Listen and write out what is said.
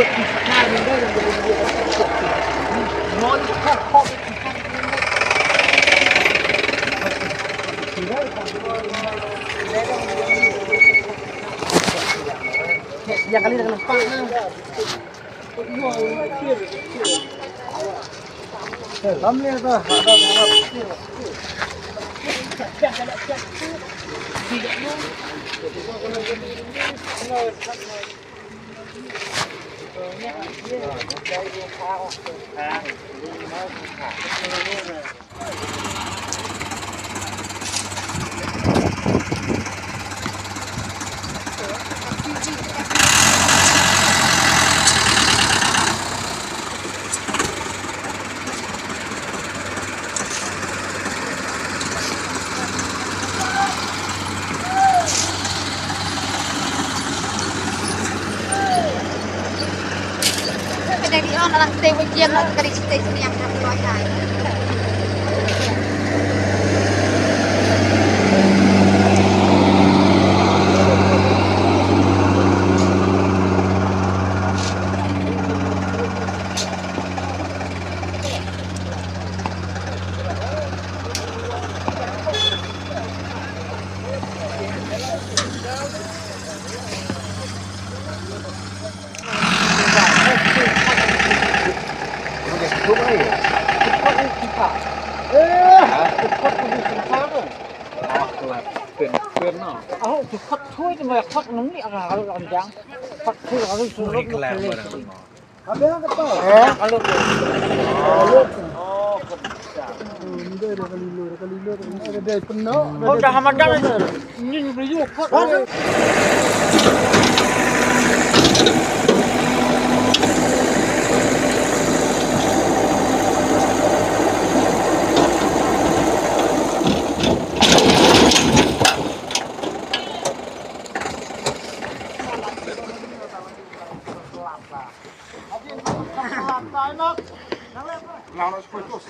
Yang kali dengan lepas ni. Ramai tu ada. Dari orang tewak jam nak kari cerita sini yang nak keluar. Khot thui thì mà khot nóng đi là làm giang khot thui là cái số lượng nó lên ada yang kata kalau đây là kali lo ada penuh oh dah hamadan ni beli khot Não, nós foi doce.